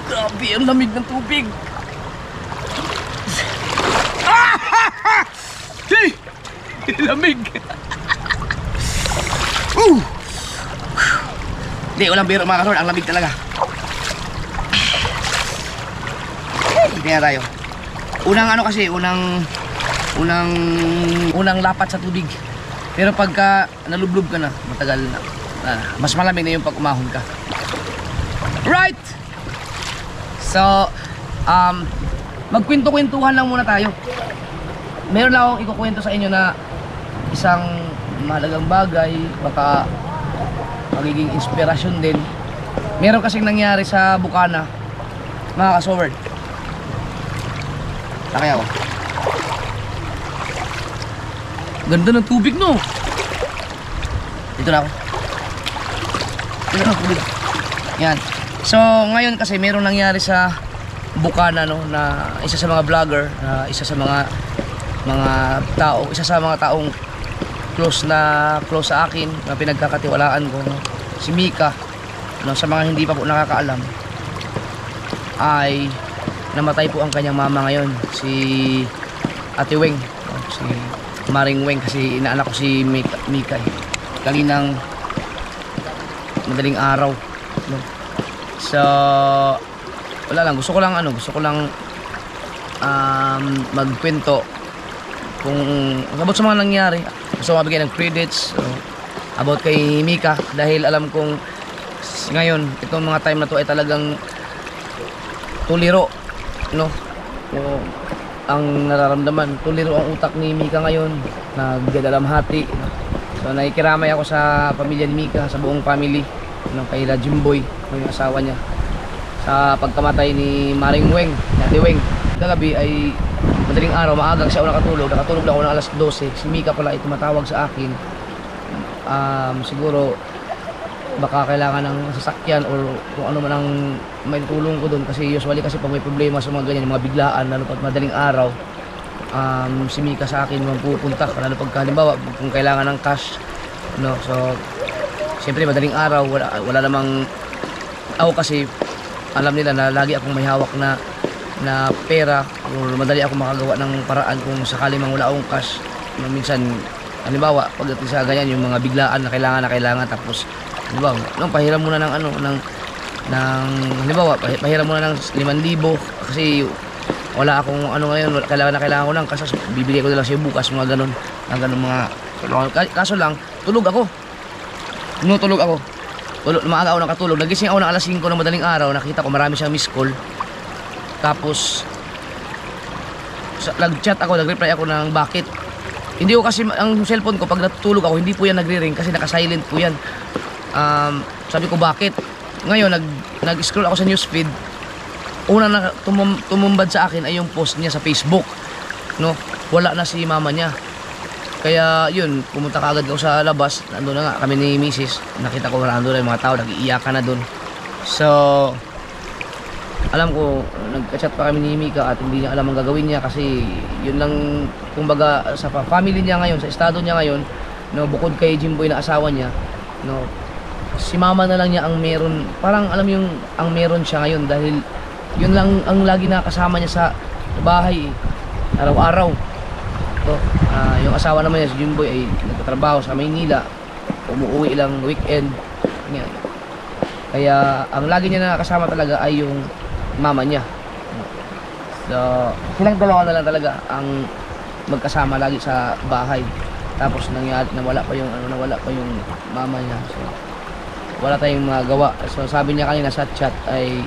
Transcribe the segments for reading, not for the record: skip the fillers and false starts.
Grabe, ang lamig ng tubig. Hey! Lamig. Hindi, walang biro mga kasor. Ang lamig talaga. Hindi na tayo. Unang ano kasi, unang lapat sa tubig. Pero pagka nalublob ka na, matagal na. Mas malamig na yung pag umahon ka. Right! So, magkwento-kwentuhan lang muna tayo. Meron lang akong ikukwento sa inyo na isang mahalagang bagay, baka magiging inspirasyon din. Meron kasing nangyari sa Bukana, mga kasoward. Takay ako. Ganda ng tubig, no? Dito na ako. Dito na tubig. Yan. So, ngayon kasi meron nangyari sa Bukana, no, na isa sa mga vlogger, isa sa mga tao, isa sa mga taong close sa akin, na pinagkakatiwalaan ko, no, si Mika, no, sa mga hindi pa po nakakaalam, ay namatay po ang kanyang mama ngayon, si Ate Weng, no, si Maring Weng, kasi inaanak ko si Mika kaninang madaling araw, no. So wala lang, gusto ko lang magkwento kung about sa mga nangyari. Gusto ko mabigay ng credits about kay Mika, dahil alam kong ngayon itong mga time na to ay talagang tuliro, no? Ang nararamdaman, tuliro ang utak ni Mika ngayon, nagdadalamhati, no? So nakikiramay ako sa pamilya ni Mika, sa buong family, no, kay Jimboy, yung asawa niya, sa pagkamatay ni Maring Weng, Ate Weng. Kagabi ay madaling araw, maagang siya nakatulog na ako ng alas 12. Si Mika pala ay tumatawag sa akin. Siguro baka kailangan ng sasakyan or kung ano man ang may tulong ko doon, kasi usually kasi pag may problema sa mga ganyan, mga biglaan, lalo pag madaling araw, si Mika sa akin pupunta, lalo pag halimbawa kung kailangan ng cash, no. So siyempre madaling araw, wala namang, ako kasi alam nila na lagi akong may hawak na pera, or madali ako makagawa ng paraan kung sakaling mang wala akong cash. Minsan halimbawa pagdating sa ganyan, yung mga biglaan na kailangan, tapos halimbawa nung pahiram muna ng halimbawa pahiram muna ng 5,000 kasi wala akong ngayon, kailangan ko ng cash, bibigay ko na lang siya bukas, mga ganun mga kaso lang tulog ako. Maaga ako nakatulog. Nagising ako ng alas 5 ng madaling araw. Nakita ko marami siyang miss call. Tapos nag-chat ako, nag-reply ako ng bakit. Hindi ko kasi, ang cellphone ko pag natutulog ako, hindi po yan nagre-ring kasi naka-silent po yan. Sabi ko bakit. Ngayon nag-scroll ako sa newsfeed. Una na tumumbad sa akin ay yung post niya sa Facebook, no? Wala na si mama niya. Kaya yun, pumunta ka agad ako sa labas. Nandun na nga kami ni Mrs. Nakita ko nandun na yung mga tao, nag-iiyakan na dun. So alam ko, nagka-chat pa kami ni Mika at hindi niya alam ang gagawin niya, kasi yun lang, kumbaga sa family niya ngayon, sa estado niya ngayon, no, bukod kay Jimboy na asawa niya, no, si mama na lang niya ang meron, parang alam yung ang meron siya ngayon, dahil yun lang ang lagi nakasama niya sa bahay araw-araw. So, yung asawa naman niya si Jimboy ay nagtatrabaho sa Maynila, umuwi lang weekend. Yan. Kaya ang lagi niya nakasama talaga ay yung mama niya. So silang dalawa na lang talaga ang magkasama lagi sa bahay. Tapos nangyari, nawala pa yung mama niya. So wala tayong magawa. So sabi niya kanina sa chat ay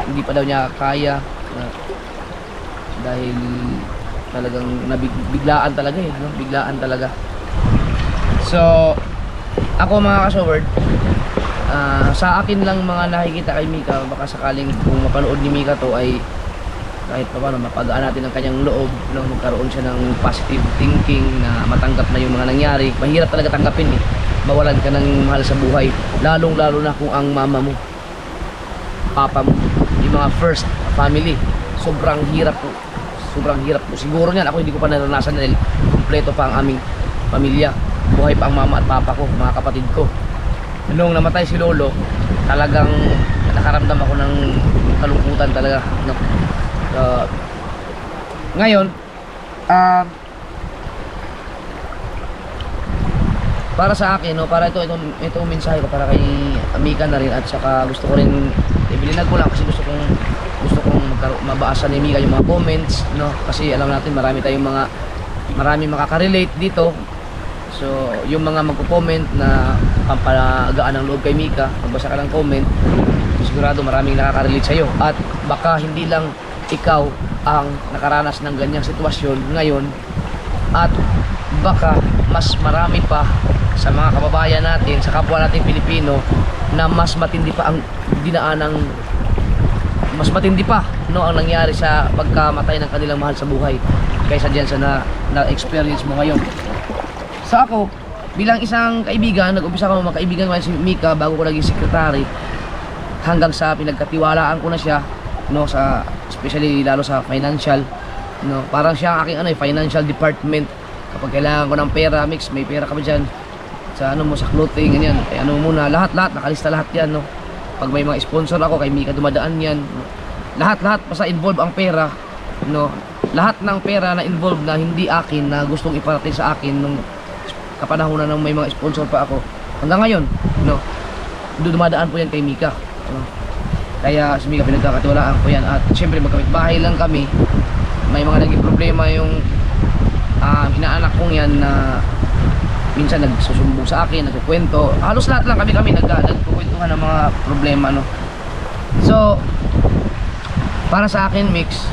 hindi pa daw niya kaya, dahil talagang biglaan talaga no? Biglaan talaga. So ako mga kasoward, sa akin lang mga nakikita kay Mika, baka sakaling kung mapanood ni Mika to ay kahit pa paano mapagaan natin ang kanyang loob, no? Magkaroon siya ng positive thinking na matanggap na yung mga nangyari. Mahirap talaga tanggapin mawalan ka ng mahal sa buhay, lalong lalo na kung ang mama mo, papa mo, yung mga first family. Sobrang hirap po. Siguro niyan, ako hindi ko pa naranasan dahil kumpleto pa ang aming pamilya. Buhay pa ang mama at papa ko, mga kapatid ko. Nung namatay si lolo, talagang nakaramdam ako ng kalungkutan talaga, no? So, ngayon, para sa akin, no, para ito mensahe ko para kay Mika na rin, at saka gusto ko rin ibilinan ko lang kasi gusto kong mabasa ni Mika yung mga comments, no, kasi alam natin marami makaka-relate dito. So yung mga magko-comment na pampalagaan ng loob kay Mika, magbasa ka ng comment, sigurado maraming nakaka-relate sa iyo, at baka hindi lang ikaw ang nakaranas ng ganyang sitwasyon ngayon, at baka mas marami pa sa mga kababayan natin, sa kapwa natin Pilipino, na mas matindi pa ang dinaanang, mas matindi pa, no, ang nangyari sa pagkamatay ng kanilang mahal sa buhay kaysa diyan sa na-experience mo ngayon. Sa ako, bilang isang kaibigan, nag-umpisa ko magkaibigan ko si Mika bago ko naging secretary, hanggang sa pinagkatiwalaan ko na siya, no, sa especially lalo sa financial, no, parang siya ang aking financial department. Kapag kailangan ko ng pera, Mix, may pera ka ba dyan sa mo, sa clothing, ganyan, kay muna, lahat nakalista lahat yan, no. Pag may mga sponsor ako, kay Mika dumadaan yan, no? lahat basta involve ang pera, no, lahat ng pera na involve na hindi akin, na gustong iparating sa akin nung kapanahonan ng may mga sponsor pa ako hanggang ngayon, no, dumadaan po yan kay Mika, no? Kaya si Mika pinagkakatiwalaan ko yan, at syempre magkamit bahay lang kami, may mga naging problema yung inaanak kong yan, na minsan nagsusumbong sa akin, nagkukwento, halos lahat lang kami nagkukwentuhan ng mga problema, no. So para sa akin, Mix,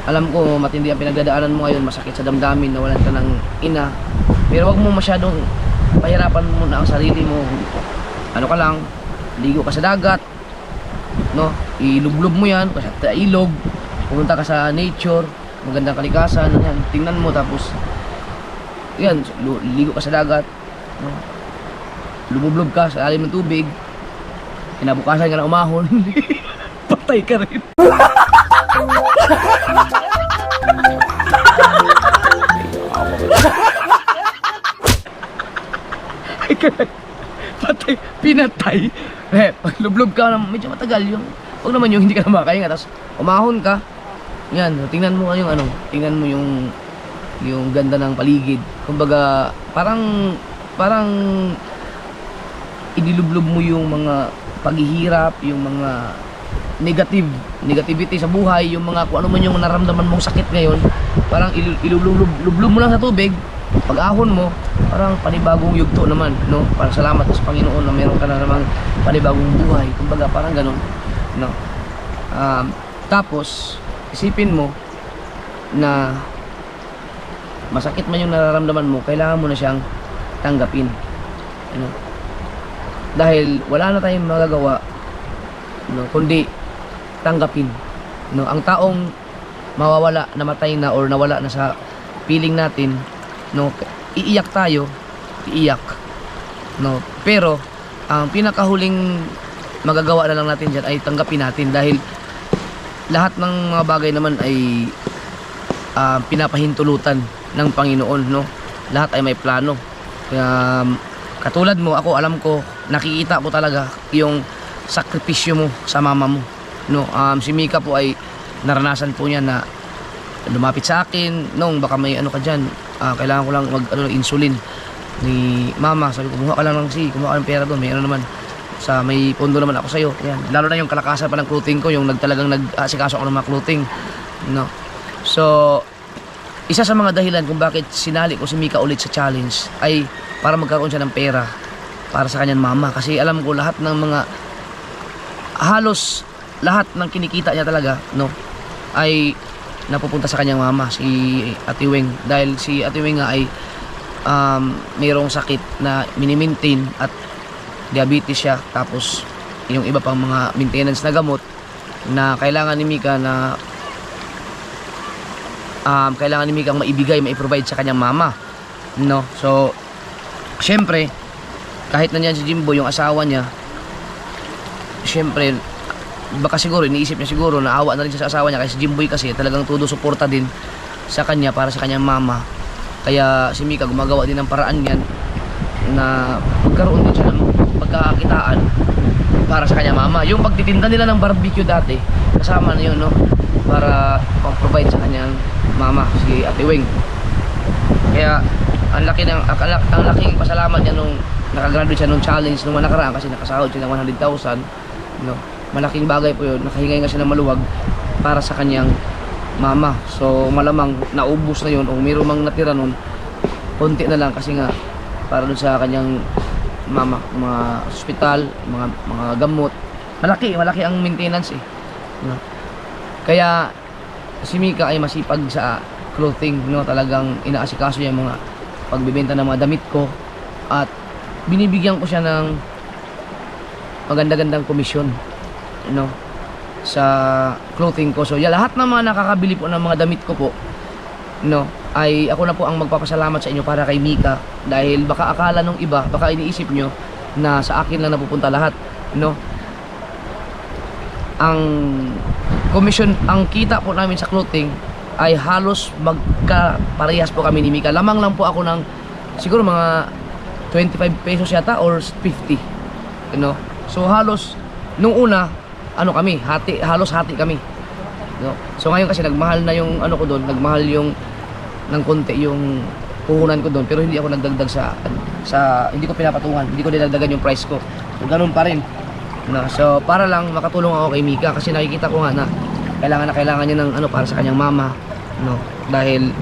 alam ko matindi ang pinagdadaanan mo ngayon, masakit sa damdamin, nawalan ka ng ina, pero wag mo masyadong pahirapan mo na ang sarili mo. Ano ka lang, ligo ka sa dagat, no, ilublob mo yan kasi sa ilog, pumunta ka sa nature, magandang kalikasan, yan, tingnan mo, tapos yan, ligo ka sa dagat, no? Lumublob ka sa alim ng tubig, kinabukasan ka na umahon, patay ka rin. Patay, pinatay. Pag lublob ka na medyo matagal, yung huwag naman yung hindi ka na makahinga, tapos umahon ka, yan, tingnan mo yung tingnan mo yung ganda ng paligid. Kumbaga, parang inilublob mo yung mga paghihirap, yung mga negativity sa buhay, yung mga kung ano man yung naramdaman mong sakit ngayon, parang ilublob mo lang sa tubig. Pag ahon mo, parang panibagong yugto naman, no? Parang salamat sa Panginoon na meron ka na namang panibagong buhay. Kumbaga, parang ganun, no? Tapos, isipin mo na masakit man yung nararamdaman mo, kailangan mo na siyang tanggapin, ano? Dahil wala na tayong magagawa, no, kundi tanggapin, no? Ang taong mawawala, namatay na or nawala na sa piling natin, no, iiyak tayo, no, pero ang pinakahuling magagawa na lang natin dyan ay tanggapin natin, dahil lahat ng mga bagay naman ay pinapahintulutan ng Panginoon, no? Lahat ay may plano. Kaya katulad mo, ako alam ko, nakikita ko talaga yung sakripisyo mo sa mama mo, no? Si Mika po ay naranasan po niya na lumapit sa akin nung baka may ano ka dyan, kailangan ko lang insulin ni mama. Sabi ko, kumuha ka lang kumuha ka ng pera doon, may ano naman, sa may pondo naman ako sa'yo. Ayan. Lalo na yung kalakasan pa ng clothing ko, yung talagang nag-asikaso ako ng mga clothing, no? So isa sa mga dahilan kung bakit sinali ko si Mika ulit sa challenge ay para magkaroon siya ng pera para sa kanyang mama, kasi alam ko halos lahat ng kinikita niya talaga, no, ay napupunta sa kanyang mama, si Ate Weng, dahil si Ate Weng nga ay mayroong sakit na mini-maintain at diabetes siya, tapos yung iba pang mga maintenance na gamot na kailangan ni Mika na maibigay, maiprovide sa kanyang mama, no. So syempre kahit nandiyan si Jimbo, yung asawa niya, syempre baka siguro iniisip niya, siguro naawa na rin siya sa asawa niya, kasi si Jimboy kasi talagang todo suporta din sa kanya para sa kanyang mama. Kaya si Mika gumagawa din ng paraan yan na magkaroon din siya ng pagkakakitaan para sa kanya mama. Yung pagtitinda nila ng barbecue dati, kasama na yun, no? Para pag-provide sa kanyang mama, si Ate Weng. Kaya ang laking pasalamat niya nung nakagraduate siya nung challenge nung nakaraan kasi nakasahod siya ng 100,000, no? Malaking bagay po yun. Nakahingay nga siya ng maluwag para sa kanyang mama. So malamang naubos na yun o mayroong mang natira nun, konti na lang kasi nga para dun sa kanyang mama, mga ospital, mga gamot. Malaki ang maintenance eh, no? Kaya si Mika ay masipag sa clothing, no? Talagang inaasikaso niya mga pagbebenta ng mga damit ko at binibigyan ko siya ng maganda-gandang komisyon, no, sa clothing ko. So lahat ng mga nakakabili po ng mga damit ko po, no, ay ako na po ang magpapasalamat sa inyo para kay Mika, dahil baka akala nung iba, baka iniisip nyo na sa akin lang napupunta lahat, no. Ang commission, ang kita po namin sa clothing ay halos magkaparehas po kami ni Mika. Lamang lang po ako ng siguro mga 25 pesos yata or 50, you know. So halos nung una kami, halos hati kami, no? So ngayon kasi nagmahal na yung ko doon, nagmahal yung ng konti yung puhunan ko doon, pero hindi ako nagdagdag sa hindi ko pinapatungan, hindi ko dinagdagan yung price ko. So ganun pa rin, no? So para lang makatulong ako kay Mika kasi nakikita ko nga na kailangan niya ng para sa kanyang mama, no? Dahil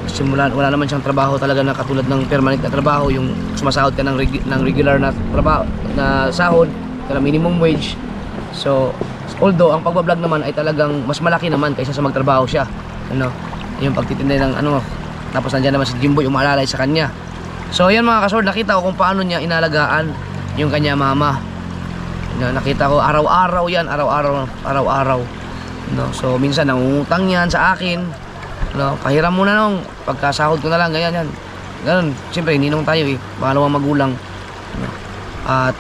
simulan wala naman siyang trabaho talaga na katulad ng permanent na trabaho, yung sumasahod ka ng regular na trabaho na sahod, kaya minimum wage. So although ang pagbablog naman ay talagang mas malaki naman kaysa sa magtrabaho siya, ano, yung pagtitinda ng tapos nandiyan naman si Jimboy umalalay sa kanya. So ayan mga kasord, nakita ko kung paano niya inalagaan yung kanya mama, no, nakita ko araw-araw yan, araw-araw, no. So minsan nangungutang yan sa akin, no, pahiram muna nung pagkasahod ko na lang, ganyan yan, ganun. Siyempre ninong tayo eh, pangalawang magulang, no? At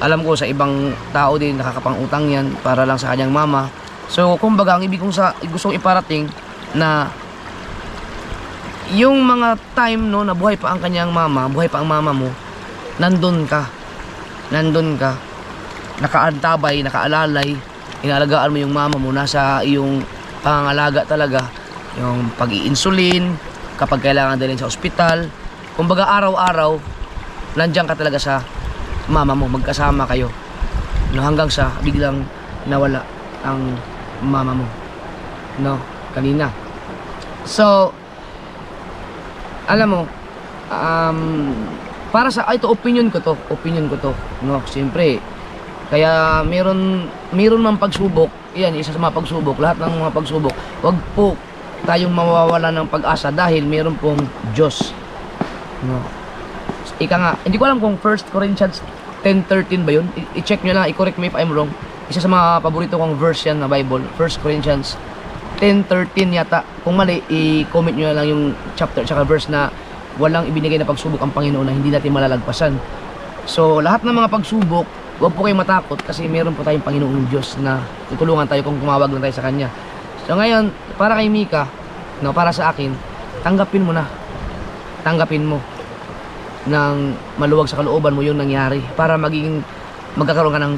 alam ko sa ibang tao din nakakapangutang yan para lang sa kanyang mama. So kumbaga ang ibig kong gustong iparating na yung mga time, no, na buhay pa ang kanyang mama, buhay pa ang mama mo, nandun ka, nakaantabay, nakaalalay, inaalagaan mo yung mama mo, nasa iyong pangangalaga talaga, yung pag-i-insulin kapag kailangan dalhin sa ospital. Kumbaga araw-araw nandiyan ka talaga sa mama mo, magkasama kayo, no, hanggang sa biglang nawala ang mama mo, no, kanina. So alam mo, para sa ito opinion ko to, no. Siyempre kaya meron mang pagsubok, yan isa sa mga pagsubok, lahat ng mga pagsubok, wag po tayong mawawala ng pag-asa dahil meron pong Diyos, no. Ika nga, hindi ko alam kung 1 Corinthians 10:13 ba yun, i-check nyo lang, i-correct me if I'm wrong. Isa sa mga paborito kong verse yan na Bible, 1 Corinthians 10:13 yata. Kung mali, i-comment nyo lang yung chapter tsaka verse na walang ibinigay na pagsubok ang Panginoon na hindi natin malalagpasan. So lahat ng mga pagsubok, huwag po kayong matakot kasi meron po tayong Panginoong Diyos na tutulungan tayo kung tumawag lang tayo sa Kanya. So ngayon, para kay Mika, no, para sa akin, tanggapin mo ng maluwag sa kalooban mo yung nangyari para magkakaroon ka ng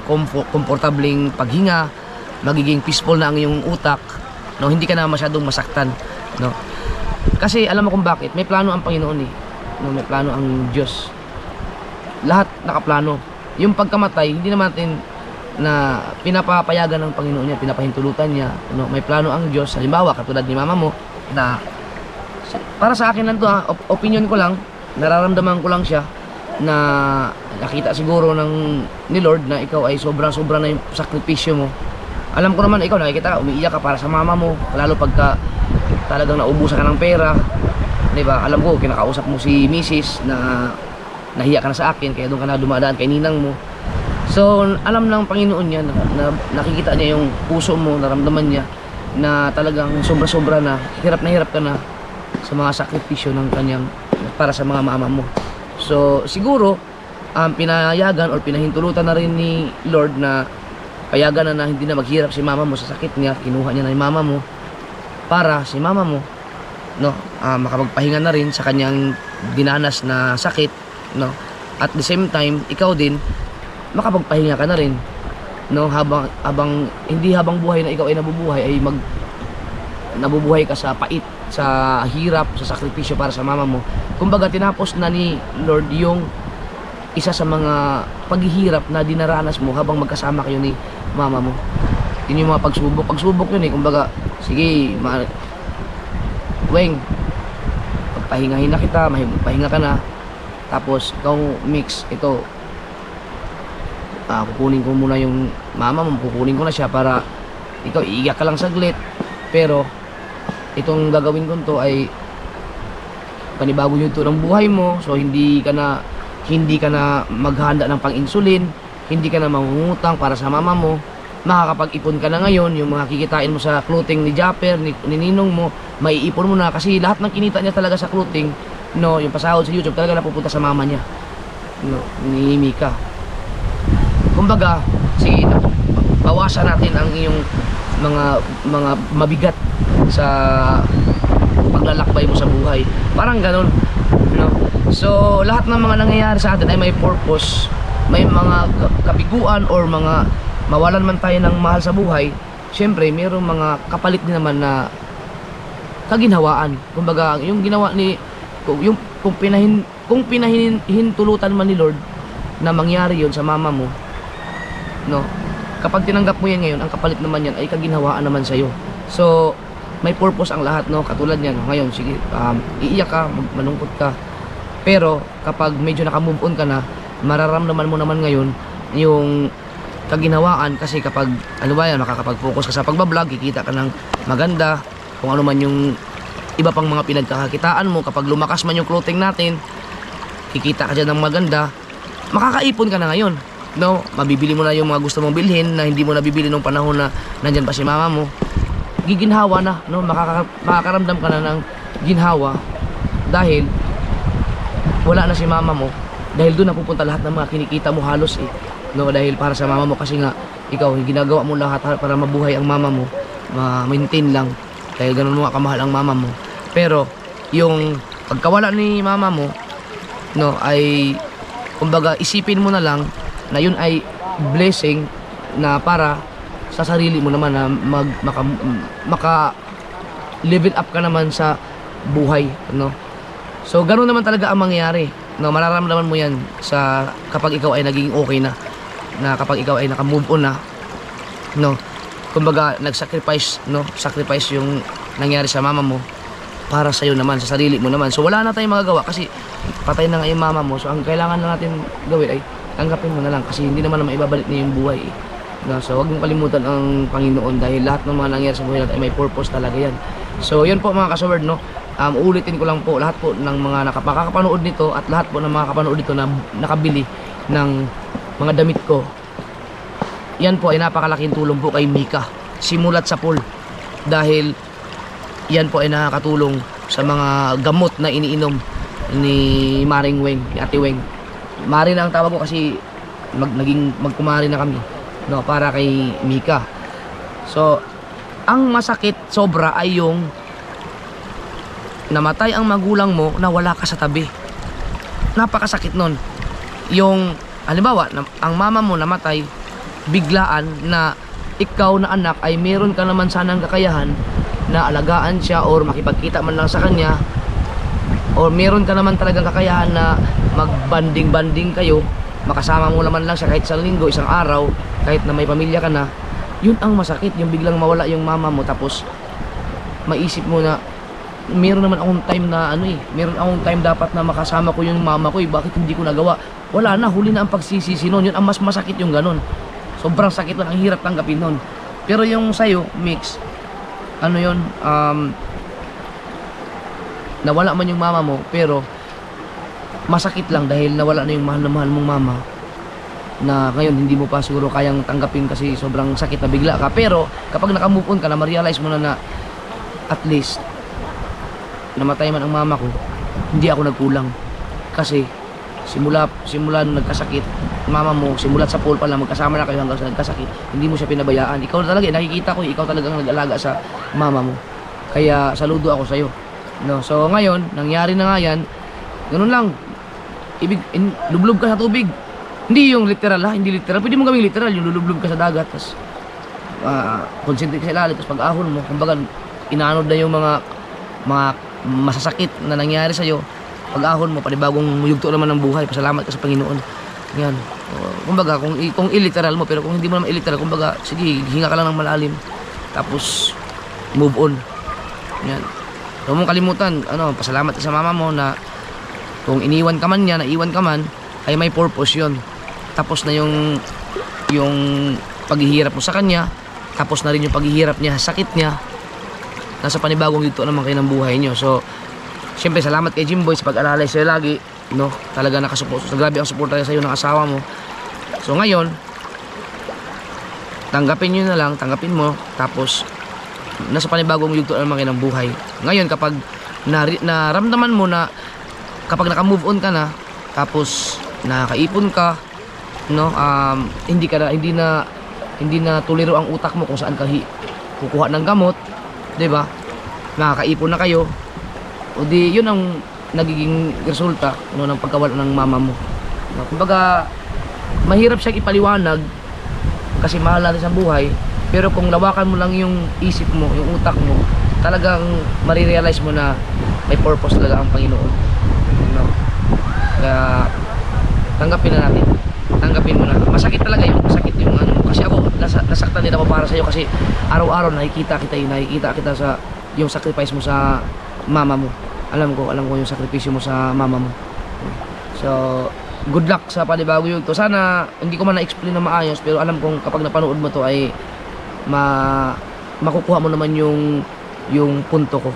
komportabling paghinga, magiging peaceful na ang iyong utak, no, hindi ka na masyadong masaktan, no. Kasi alam mo kung bakit, may plano ang Panginoon eh, no, may plano ang Diyos. Lahat nakaplano. Yung pagkamatay, hindi naman natin na pinapapayagan ng Panginoon niya, pinapahintulutan niya, no. May plano ang Diyos. Halimbawa, katulad ni mama mo, na para sa akin lang to, opinion ko lang, nararamdaman ko lang siya na nakita siguro ni Lord na ikaw ay sobra-sobra na yung sakripisyo mo. Alam ko naman ikaw nakikita ka, umiiyak ka para sa mama mo, lalo pagka talagang naubusan ka ng pera, di ba? Alam ko kinakausap mo si Mrs. na nahiya ka na sa akin kaya doon ka na dumadaan kay ninang mo. So alam ng Panginoon niya na nakikita niya yung puso mo, naramdaman niya na talagang sobra-sobra na hirap ka na sa mga sakripisyo ng kanyang para sa mga mama mo. So siguro pinayagan or pinahintulutan na rin ni Lord na payagan na hindi na maghirap si mama mo sa sakit niya, kinuha niya na yung mama mo para si mama mo, no, makapagpahinga na rin sa kanyang dinanas na sakit, no. At the same time, ikaw din makapagpahinga ka na rin, no, habang hindi habang buhay na ikaw ay nabubuhay ay nabubuhay ka sa pait, sa hirap, sa sakripisyo para sa mama mo. Kumbaga tinapos na ni Lord yung isa sa mga paghihirap na dinaranas mo habang magkasama kayo ni mama mo. Yun yung mga pagsubok yun eh. Kumbaga, sige, Weng, pagpahingahin na kita, pahinga ka na. Tapos ikaw mix ito, kukunin ko muna yung mama mo, kukunin ko na siya para ikaw iiyak ka lang saglit, pero itong gagawin ko to ay panibago yung ng buhay mo. So hindi ka na maghahanda ng pang-insulin, hindi ka na mangungutang para sa mama mo, makakapag-ipon ka na ngayon. Yung mga kikitain mo sa clothing ni Japper, ni Ninong mo, maiipon mo na, kasi lahat ng kinita niya talaga sa clothing, no, yung pasahod sa YouTube talaga napupunta sa mama niya, no, ni Mika. Kumbaga, sige, bawasan natin ang iyong mga mabigat sa paglalakbay mo sa buhay. Parang ganun, no? So, lahat ng mga nangyayari sa atin ay may purpose, may mga kabiguan or mga mawalan man tayo ng mahal sa buhay. Syempre, mayroong mga kapalit din naman na kaginhawaan. Kumbaga, yung ginawa ni kung pinahintulutan man ni Lord na mangyari yon sa mama mo, no, kapag tinanggap mo yan ngayon, ang kapalit naman yan ay kaginhawaan naman sa'yo. So may purpose ang lahat, no, katulad yan, no? Ngayon sige, iiyak ka, malungkot ka, pero kapag medyo naka-move on ka na, mararamdaman mo naman ngayon yung kaginhawaan. Kasi kapag ano ba yan, makakapag-focus ka sa pagbablog, kikita ka ng maganda, kung ano man yung iba pang mga pinagkakakitaan mo. Kapag lumakas man yung clothing natin, kikita ka dyan ng maganda, makakaipon ka na ngayon, no? Mabibili mo na yung mga gusto mong bilhin na hindi mo nabibili nung panahon na nandyan pa si mama mo. Giginhawa na, no? Makakaramdam ka na ng ginhawa dahil wala na si mama mo, dahil doon napupunta lahat ng mga kinikita mo halos eh, no? Dahil para sa mama mo, kasi nga ikaw ginagawa mo lahat para mabuhay ang mama mo, ma-maintain lang, dahil ganun mo kamahal ang mama mo. Pero yung pagkawala ni mama mo, no, ay kumbaga isipin mo na lang na yun ay blessing na para sa sarili mo naman, na maka level up ka naman sa buhay, no? So ganoon naman talaga ang mangyayari, no? Mararamdaman mo yan sa kapag ikaw ay naging okay na kapag ikaw ay naka-move on na, no? Kumbaga nag-sacrifice, no? Sacrifice yung nangyari sa mama mo para sa iyo naman, sa sarili mo naman. So wala na tayong magagawa kasi patay na nga yung mama mo. So ang kailangan na natin gawin ay tanggapin mo na lang, kasi hindi naman na maibabalik niya yung buhay eh. No, so wag mong kalimutan ang Panginoon, dahil lahat ng mga nangyari sa buhay natin ay may purpose talaga yan. So yun po mga kasaward, no, ulitin ko lang po, lahat po ng mga nakakapanood nito at lahat po ng mga kapanood nito na nakabili ng mga damit ko, yan po ay napakalaking tulong po kay Mika, simulat sa pool, dahil yan po ay nakakatulong sa mga gamot na iniinom ni Maring Weng, ni Ate Weng. Mari na ang tawag ko kasi naging magkumari na kami, no, para kay Mika. So ang masakit sobra ay yung namatay ang magulang mo na wala ka sa tabi. Napakasakit nun. Yung halimbawa ang mama mo namatay biglaan, na ikaw na anak ay meron ka naman sanang kakayahan na alagaan siya or makipagkita man lang sa kanya, or meron ka naman talagang kakayahan na magbanding-banding kayo, makasama mo naman lang siya kahit isang linggo, isang araw, kahit na may pamilya ka na. Yun ang masakit, yung biglang mawala yung mama mo, tapos maisip mo na meron naman akong time na meron akong time dapat na makasama ko yung mama ko bakit hindi ko nagawa. Wala na, huli na ang pagsisisi nun. Yun ang mas masakit, yung ganun. Sobrang sakit nun, ang hirap tanggapin nun. Pero yung sayo, mix, yun, nawala man yung mama mo, pero masakit lang dahil nawala na yung mahal na mahal mong mama, na ngayon hindi mo pa siguro kayang tanggapin kasi sobrang sakit na bigla ka. Pero kapag naka-move on ka na, ma-realize mo na at least namatay man ang mama ko, hindi ako nagkulang. Kasi simula nung nagkasakit mama mo, simulat sa pool pa lang, magkasama na kayo hanggang sa nagkasakit, hindi mo siya pinabayaan. Ikaw talaga, nakikita ko, ikaw talagang nag-alaga sa mama mo. Kaya saludo ako sa'yo, no? So ngayon, nangyari na nga yan, ganun lang, lublob ka sa tubig, Hindi yung literal ha, hindi literal. Pwede mo gawing literal, yung lulublob ka sa dagat, tapos concentrate ka sa ilalim, tapos pag ahon mo, kumbaga inaanod na yung mga masasakit na nangyari sa'yo. Pag ahon mo, panibagong yugto naman ng buhay, pasalamat ka sa Panginoon. Yan. Kumbaga, kung illiteral mo, pero kung hindi mo naman illiteral, kumbaga, sige, hinga ka lang ng malalim, tapos move on. Yan. Huwag mong kalimutan, pasalamat ka sa mama mo na kung iniwan ka man niya, naiwan ka man, ay may purpose yun. Tapos na yung paghihirap mo sa kanya, tapos na rin yung paghihirap niya, sakit niya, nasa panibagong yugto naman kayo ng buhay niyo. So, siyempre, salamat kay Jimboy sa pag-alalay sa'yo lagi, no? Talaga nakasupport. So, grabe ang suporta niya sa'yo ng asawa mo. So, ngayon, tanggapin nyo na lang, tanggapin mo, tapos, nasa panibagong yugto naman kayo ng buhay. Ngayon, kapag naramdaman mo na, kapag naka-move on ka na, tapos, nakaipon ka, no? Hindi na tuliro ang utak mo kung saan ka kukuha ng gamot, 'di ba? Nakakaipon na kayo. O di yun ang nagiging resulta ng pagkawala ng mama mo. No? Kumbaga mahirap siyang ipaliwanag kasi mahal natin sa buhay, pero kung lawakan mo lang yung isip mo, yung utak mo, talagang marirealize mo na may purpose talaga ang Panginoon. No? Kaya tanggapin na natin. Tanggapin mo na. Masakit talaga yung kasi ako nasaktan din ako para sa iyo kasi araw-araw nakikita kita sa yung sacrifice mo sa mama mo. Alam ko yung sakripisyo mo sa mama mo. So, good luck sa panibago yun to. Sana hindi ko man na-explain na maayos, pero alam kong kapag napanood mo to ay makukuha mo naman yung punto ko.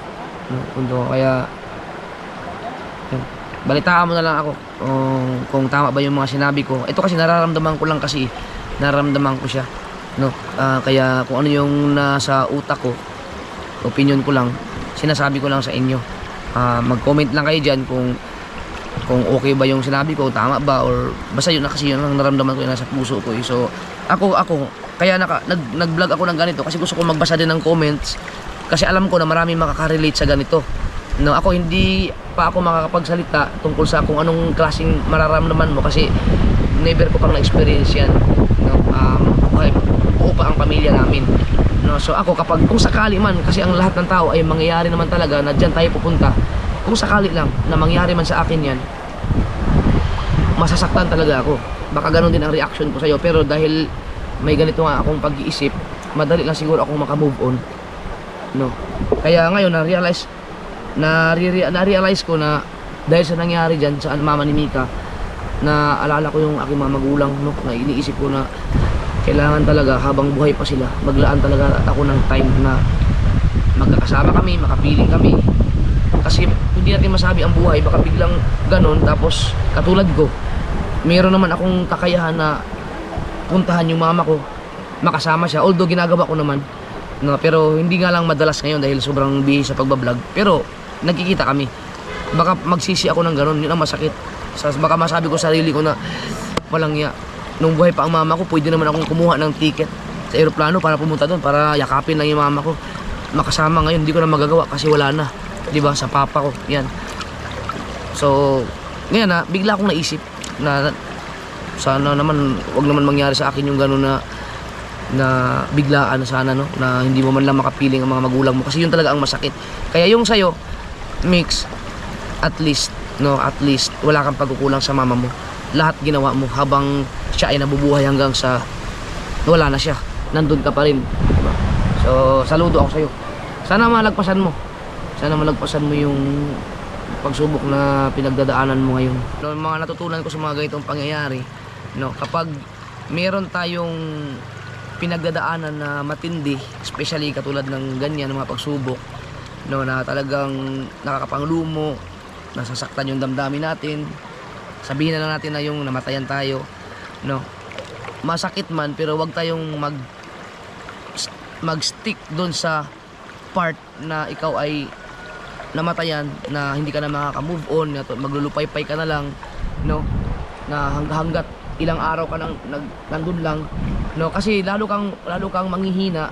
Kaya balitaan mo na lang ako kung tama ba yung mga sinabi ko. Ito kasi nararamdaman ko lang kasi, nararamdaman ko siya, no? Kaya kung ano yung nasa utak ko, opinion ko lang, sinasabi ko lang sa inyo. Mag-comment lang kayo dyan kung okay ba yung sinabi ko, tama ba, or basta yun na kasi yun ang nararamdaman ko, yung nasa puso ko. So ako kaya nag-vlog ako ng ganito kasi gusto ko magbasa din ng comments kasi alam ko na marami makaka-relate sa ganito. No, ako hindi pa ako makakapagsalita tungkol sa kung anong klaseng mararamdaman mo kasi never ko pang na-experience yan. No, buo pa ang pamilya namin. No, so ako kung sakali man, kasi ang lahat ng tao ay mangyayari naman talaga na diyan tayo pupunta. Kung sakali lang na mangyari man sa akin yan, masasaktan talaga ako. Baka ganun din ang reaction ko sa iyo, pero dahil may ganito nga akong pag-iisip, madali lang siguro akong maka-move on. No. Kaya ngayon na-realize ko na dahil sa nangyari dyan sa mama ni Mika, na alala ko yung aking mga magulang, no, na iniisip ko na kailangan talaga habang buhay pa sila maglaan talaga ako ng time na magkakasama kami, makapiling kami, kasi hindi natin masabi ang buhay, baka biglang ganon. Tapos katulad ko, meron naman akong kakayahan na puntahan yung mama ko, makasama siya, although ginagawa ko naman, no, pero hindi nga lang madalas ngayon dahil sobrang busy sa pagbablog, pero nagkikita kami. Baka magsisi ako ng ganun, yun ang masakit. Baka masabi ko sarili ko na walang ya. Nung buhay pa ang mama ko, pwede naman akong kumuha ng ticket sa aeroplano para pumunta doon, para yakapin lang yung mama ko. Makasama ngayon, hindi ko na magagawa kasi wala na, di ba, sa papa ko. Yan. So, ngayon bigla akong naisip na sana naman, wag naman mangyari sa akin yung ganun na biglaan sana, no, na hindi mo man lang makapiling ang mga magulang mo, kasi yun talaga ang masakit. Kaya yung sa'yo, Mix, at least wala kang pagkukulang sa mama mo. Lahat ginawa mo habang siya ay nabubuhay hanggang sa wala na siya, nandun ka pa rin, diba? So saludo ako sa'yo. Sana malagpasan mo yung pagsubok na pinagdadaanan mo ngayon. No, mga natutunan ko sa mga ganitong pangyayari, no, kapag meron tayong pinagdadaanan na matindi, especially katulad ng ganyan, mga pagsubok, no, na talagang nakakapanglumo, nasasaktan yung damdamin natin, sabihin na lang natin na yung namatayan tayo, no, masakit man, pero wag tayong mag-stick doon sa part na ikaw ay namatayan, na hindi ka na makaka-move on, na maglulupay-pay ka na lang, no, na hanggat ilang araw ka nandun lang, no, kasi lalo kang manghihina.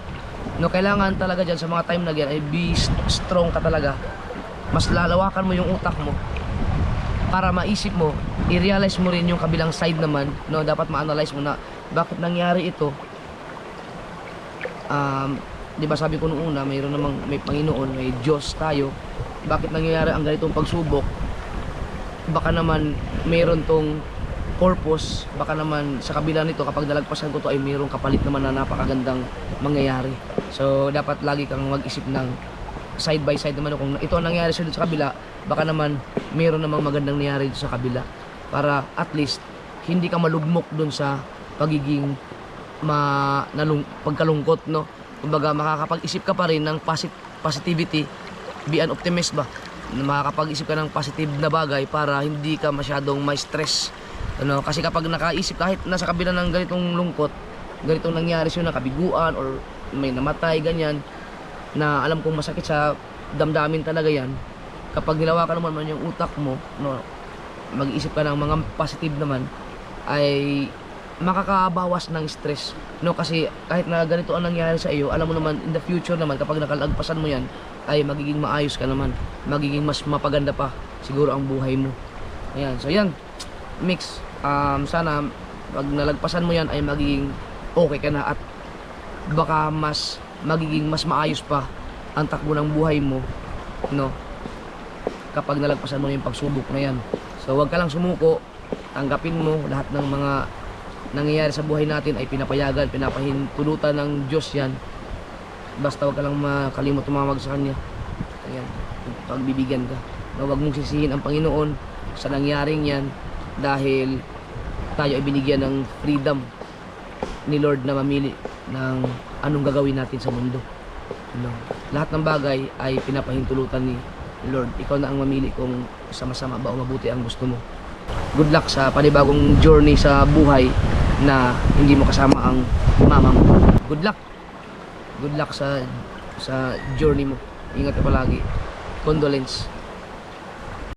No, kailangan talaga dyan sa mga time na yan ay be strong ka talaga. Mas lalawakan mo yung utak mo. para maisip mo, i-realize mo rin yung kabilang side naman, no? Dapat ma-analyze mo na bakit nangyari ito. Di ba sabi ko nung una, mayroon namang may Panginoon, may Diyos tayo. Bakit nangyayari ang ganitong pagsubok? Baka naman mayroon tong purpose, baka naman sa kabila nito kapag nalagpasan ko to ay mayroong kapalit naman na napakagandang mangyayari. So dapat lagi kang mag-isip ng side by side naman kung ito ang nangyayari sa kabila, baka naman mayroon namang magandang nangyayari sa kabila, para at least hindi ka malugmok dun sa pagiging pagkalungkot, no? Kumbaga makakapag-isip ka pa rin ng positivity, be an optimist ba? Makakapag-isip ka ng positive na bagay para hindi ka masyadong ma-stress, ano? Kasi kapag nakaisip kahit nasa kabila ng ganitong lungkot, ganitong nangyari sa'yo na kabiguan or may namatay ganyan, na alam kong masakit sa damdamin talaga yan, kapag nilawakan naman yung utak mo, no, mag-iisip ka ng mga positive naman, ay makakabawas ng stress, no? Kasi kahit na ganito ang nangyari sa iyo, alam mo naman in the future naman kapag nakalagpasan mo yan, ay magiging maayos ka naman, magiging mas mapaganda pa siguro ang buhay mo. Ayan, so yan mix, sana pag nalagpasan mo yan ay magiging okay ka na, at baka magiging mas maayos pa ang takbo ng buhay mo, no, kapag nalagpasan mo yung pagsubok na yan. So wag ka lang sumuko, tanggapin mo lahat ng mga nangyayari sa buhay natin ay pinapayagan, pinapahintulutan ng Diyos yan. Basta wag ka lang makalimot tumawag sa Kanya. Ayan, pagbibigyan ka. No, wag mong sisihin ang Panginoon sa nangyaring yan, dahil tayo ay binigyan ng freedom ni Lord na mamili ng anong gagawin natin sa mundo. No, lahat ng bagay ay pinapahintulutan ni Lord. Ikaw na ang mamili kung sama-sama ba o mabuti ang gusto mo. Good luck sa panibagong journey sa buhay na hindi mo kasama ang mama mo. Good luck. Good luck sa journey mo. Ingat ka palagi. Condolence.